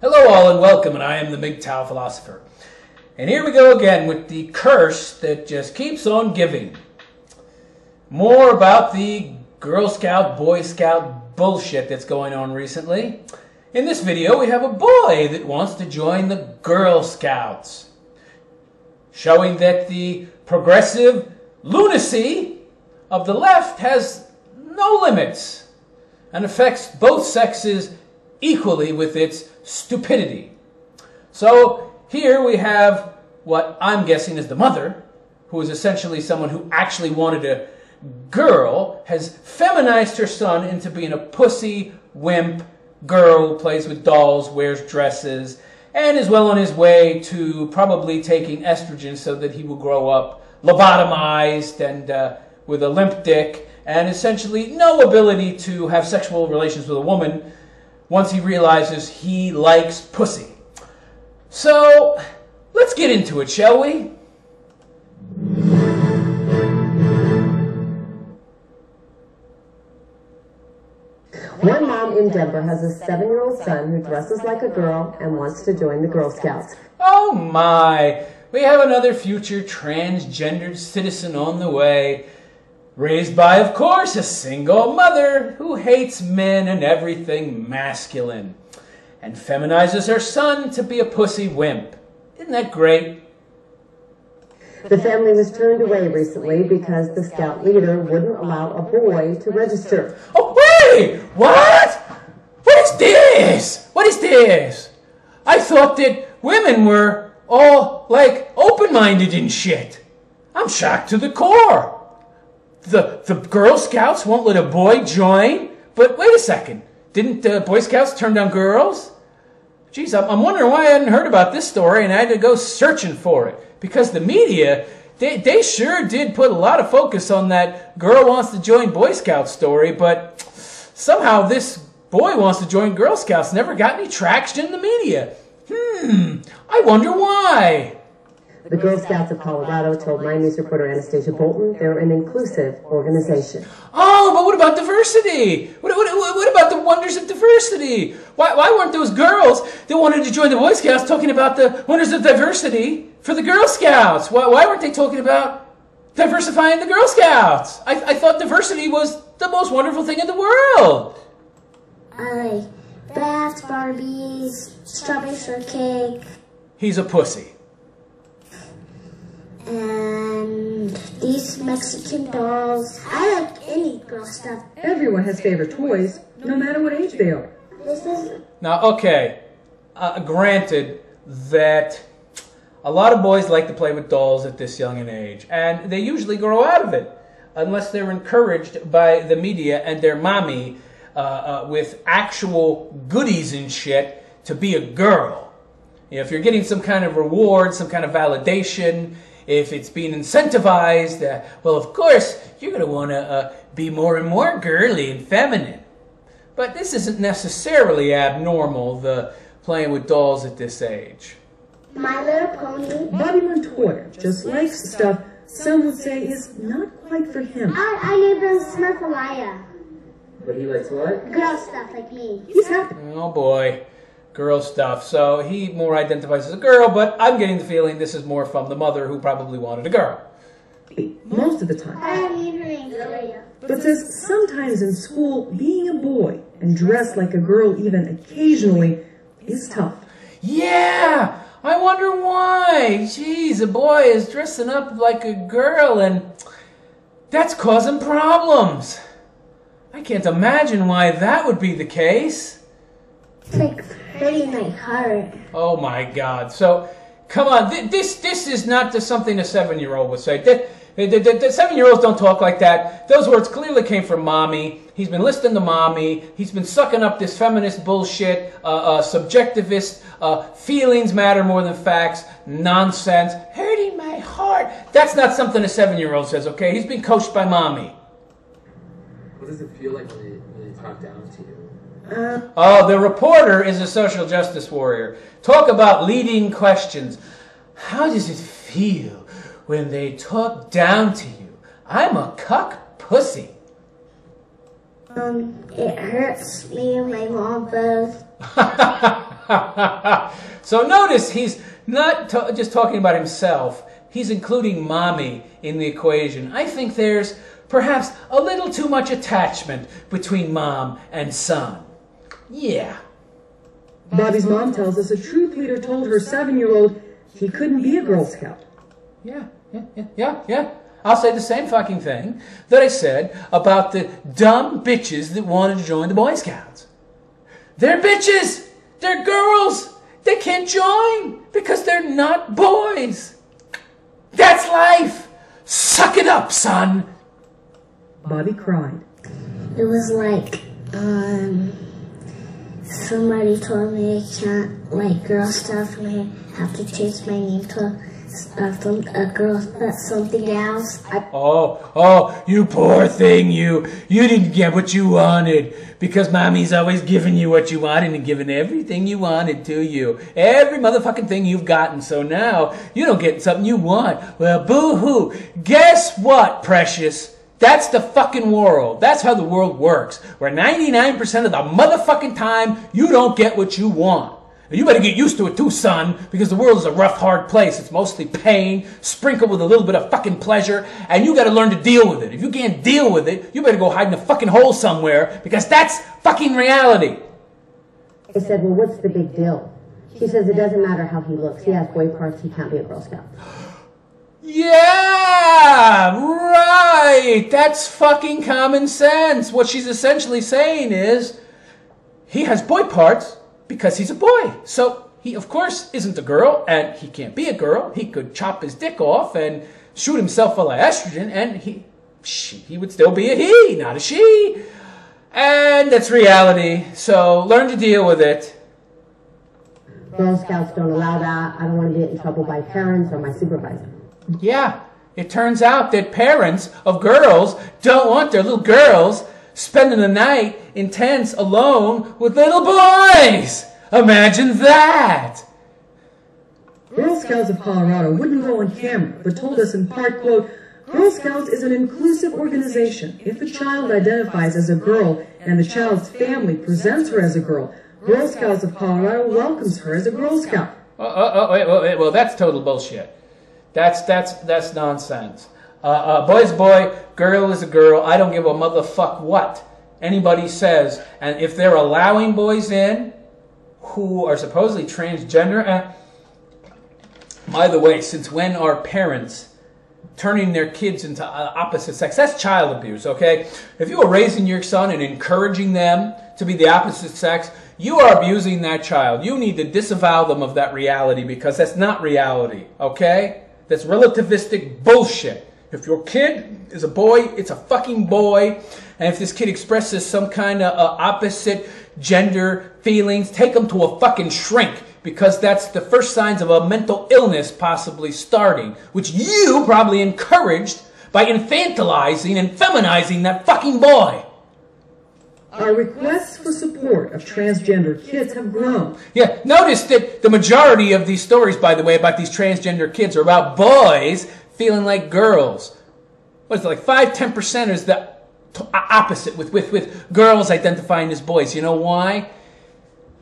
Hello all and welcome, and I am the MGTOW philosopher. And here we go again with the curse that just keeps on giving. More about the Girl Scout, Boy Scout bullshit that's going on recently. In this video we have a boy that wants to join the Girl Scouts, showing that the progressive lunacy of the left has no limits and affects both sexes equally with its stupidity. So here we have what I'm guessing is the mother, who is essentially someone who actually wanted a girl, has feminized her son into being a pussy, wimp, girl who plays with dolls, wears dresses, and is well on his way to probably taking estrogen so that he will grow up lobotomized and with a limp dick and essentially no ability to have sexual relations with a woman once he realizes he likes pussy. So, let's get into it, shall we? One mom in Denver has a 7-year-old son who dresses like a girl and wants to join the Girl Scouts. Oh my! We have another future transgendered citizen on the way. Raised by, of course, a single mother who hates men and everything masculine, and feminizes her son to be a pussy wimp. Isn't that great? The family was turned away recently because the scout leader wouldn't allow a boy to register. Oh, wait! What? What is this? What is this? I thought that women were all, like, open-minded and shit. I'm shocked to the core. The Girl Scouts won't let a boy join? But wait a second. Didn't Boy Scouts turn down girls? Geez, I'm wondering why I hadn't heard about this story and I had to go searching for it. Because the media, they sure did put a lot of focus on that girl wants to join Boy Scout story, but somehow this boy wants to join Girl Scouts never got any traction in the media. I wonder why. The Girl Scouts of Colorado told my news reporter Anastasia Bolton they're an inclusive organization. Oh, but what about diversity? What about the wonders of diversity? Why weren't those girls that wanted to join the Boy Scouts talking about the wonders of diversity for the Girl Scouts? Why weren't they talking about diversifying the Girl Scouts? I thought diversity was the most wonderful thing in the world. I like baths, Barbies, strawberry shortcake. He's a pussy. And these Mexican dolls. I like any girl stuff. Everyone has favorite toys, no matter what age they are. This is... Now, okay, granted that a lot of boys like to play with dolls at this young an age, and they usually grow out of it, unless they're encouraged by the media and their mommy with actual goodies and shit to be a girl. You know, if you're getting some kind of reward, some kind of validation, if it's being incentivized, well, of course, you're going to want to be more and more girly and feminine. But this isn't necessarily abnormal, the playing with dolls at this age. My Little Pony. Bobby Montoya just likes stuff some would say is not quite for him. I named him Smurfalaya. But he likes what? Girl stuff like me. He's happy. Oh boy, girl stuff. So he more identifies as a girl, but I'm getting the feeling this is more from the mother who probably wanted a girl. Most of the time. I need her name Julia. But says sometimes in school, being a boy and dressed like a girl even occasionally is tough. Yeah, I wonder why. Jeez, a boy is dressing up like a girl and that's causing problems. I can't imagine why that would be the case. It's like hurting my heart. Oh my God. So, come on, this is not just something a 7-year-old would say. The 7-year-olds don't talk like that. Those words clearly came from mommy. He's been listening to mommy. He's been sucking up this feminist bullshit, subjectivist, feelings matter more than facts, nonsense, hurting my heart. That's not something a 7-year-old says, okay? He's been coached by mommy. What does it feel like when they talk down to you? Oh, the reporter is a social justice warrior. Talk about leading questions. How does it feel when they talk down to you? I'm a cuck pussy. It hurts me and my mom both. So notice he's not just talking about himself. He's including mommy in the equation. I think there's perhaps a little too much attachment between mom and son. Yeah. Bobby's mom tells us a troop leader told her 7-year-old he couldn't be a Girl Scout. Yeah. I'll say the same fucking thing that I said about the dumb bitches that wanted to join the Boy Scouts. They're bitches! They're girls! They can't join because they're not boys! That's life! Suck it up, son! Bobby cried. It was like, somebody told me I can't like girl stuff and I have to change my name to something else. Oh, you poor thing, you didn't get what you wanted because mommy's always giving you what you wanted and giving everything you wanted to you. Every motherfucking thing you've gotten, so now you don't get something you want. Well, boo-hoo. Guess what, precious? That's the fucking world. That's how the world works. Where 99% of the motherfucking time, you don't get what you want. You better get used to it too, son, because the world is a rough, hard place. It's mostly pain, sprinkled with a little bit of fucking pleasure, and you gotta learn to deal with it. If you can't deal with it, you better go hide in a fucking hole somewhere, because that's fucking reality. I said, well, what's the big deal? She says it doesn't matter how he looks. He has boy parts. He can't be a Girl Scout. Yeah, right. That's fucking common sense. What she's essentially saying is, he has boy parts because he's a boy. So he, of course, isn't a girl, and he can't be a girl. He could chop his dick off and shoot himself full of estrogen, and he would still be a he, not a she. And that's reality. So learn to deal with it. Girl Scouts don't allow that. I don't want to get in trouble by parents or my supervisor. Yeah, it turns out that parents of girls don't want their little girls spending the night in tents alone with little boys. Imagine that. Girl Scouts of Colorado wouldn't go on camera, but told us in part, quote, Girl Scouts is an inclusive organization. If a child identifies as a girl and the child's family presents her as a girl, Girl Scouts of Colorado welcomes her as a Girl Scout. Wait, well, that's total bullshit. That's nonsense. Boy's a boy, girl is a girl. I don't give a motherfuck what anybody says. And if they're allowing boys in who are supposedly transgender, and by the way, since when are parents turning their kids into opposite sex? That's child abuse, okay? If you are raising your son and encouraging them to be the opposite sex, you are abusing that child. You need to disavow them of that reality because that's not reality, okay? That's relativistic bullshit. If your kid is a boy, it's a fucking boy. And if this kid expresses some kind of opposite gender feelings, take them to a fucking shrink. Because that's the first signs of a mental illness possibly starting. Which you probably encouraged by infantilizing and feminizing that fucking boy. Our requests for support of transgender kids have grown. Yeah, notice that the majority of these stories, by the way, about these transgender kids are about boys feeling like girls. What is it, like 5-10% is the opposite with girls identifying as boys. You know why?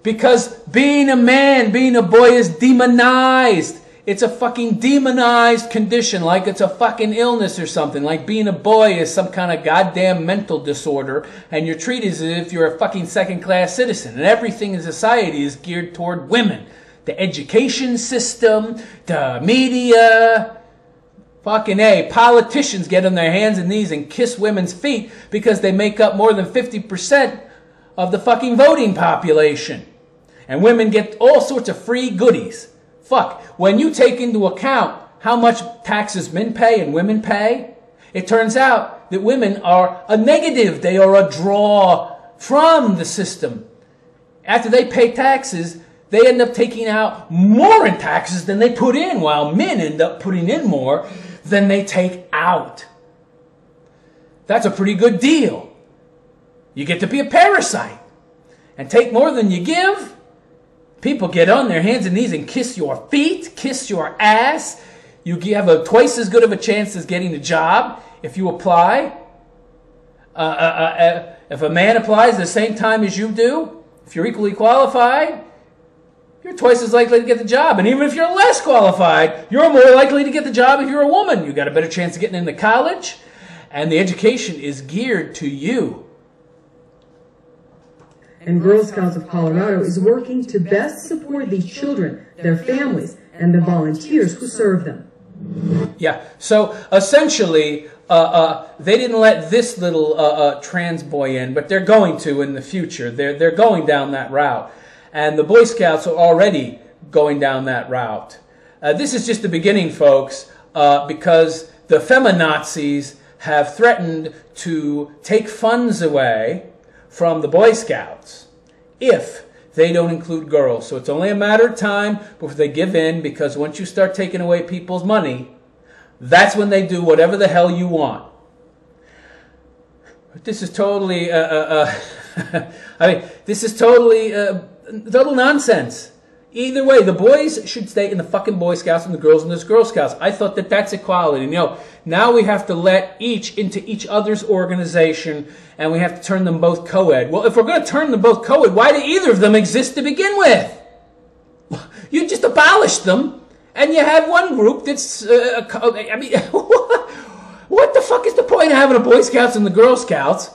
Because being a man, being a boy is demonized. It's a fucking demonized condition, like it's a fucking illness or something. Like being a boy is some kind of goddamn mental disorder, and you're treated as if you're a fucking second-class citizen. And everything in society is geared toward women. The education system, the media, fucking A. Politicians get on their hands and knees and kiss women's feet because they make up more than 50% of the fucking voting population. And women get all sorts of free goodies. Fuck, when you take into account how much taxes men pay and women pay, it turns out that women are a negative. They are a draw from the system. After they pay taxes, they end up taking out more in taxes than they put in, while men end up putting in more than they take out. That's a pretty good deal. You get to be a parasite and take more than you give. People get on their hands and knees and kiss your feet, kiss your ass. You have twice as good of a chance as getting a job if you apply. If a man applies the same time as you do, if you're equally qualified, you're twice as likely to get the job. And even if you're less qualified, you're more likely to get the job if you're a woman. You got a better chance of getting into college, and the education is geared to you. And Girl Scouts of Colorado is working to best support these children, their families, and the volunteers who serve them. Yeah, so essentially, they didn't let this little trans boy in, but they're going to in the future. They're going down that route. And the Boy Scouts are already going down that route. This is just the beginning, folks, because the feminazis have threatened to take funds away from the Boy Scouts if they don't include girls. So it's only a matter of time before they give in, because once you start taking away people's money, that's when they do whatever the hell you want. This is totally, I mean, this is totally total nonsense. Either way, the boys should stay in the fucking Boy Scouts and the girls in the Girl Scouts. I thought that that's equality. You know, now we have to let each into each other's organization, and we have to turn them both co-ed. Well, if we're going to turn them both co-ed, why do either of them exist to begin with? You just abolish them, and you have one group that's, I mean, what the fuck is the point of having a Boy Scouts and the Girl Scouts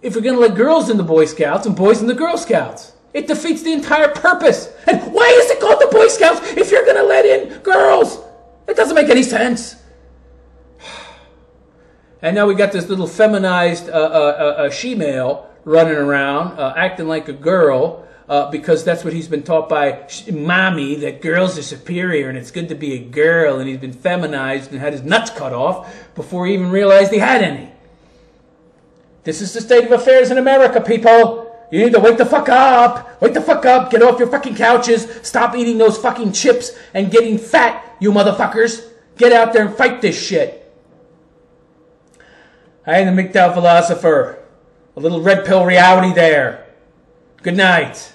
if we're going to let girls in the Boy Scouts and boys in the Girl Scouts? It defeats the entire purpose. And why is it called the Boy Scouts if you're going to let in girls? It doesn't make any sense. And now we got this little feminized she-male running around, acting like a girl, because that's what he's been taught by mommy, that girls are superior and it's good to be a girl, and he's been feminized and had his nuts cut off before he even realized he had any. This is the state of affairs in America, people. You need to wake the fuck up. Wake the fuck up. Get off your fucking couches. Stop eating those fucking chips and getting fat, you motherfuckers. Get out there and fight this shit. I am the MGTOW philosopher. A little red pill reality there. Good night.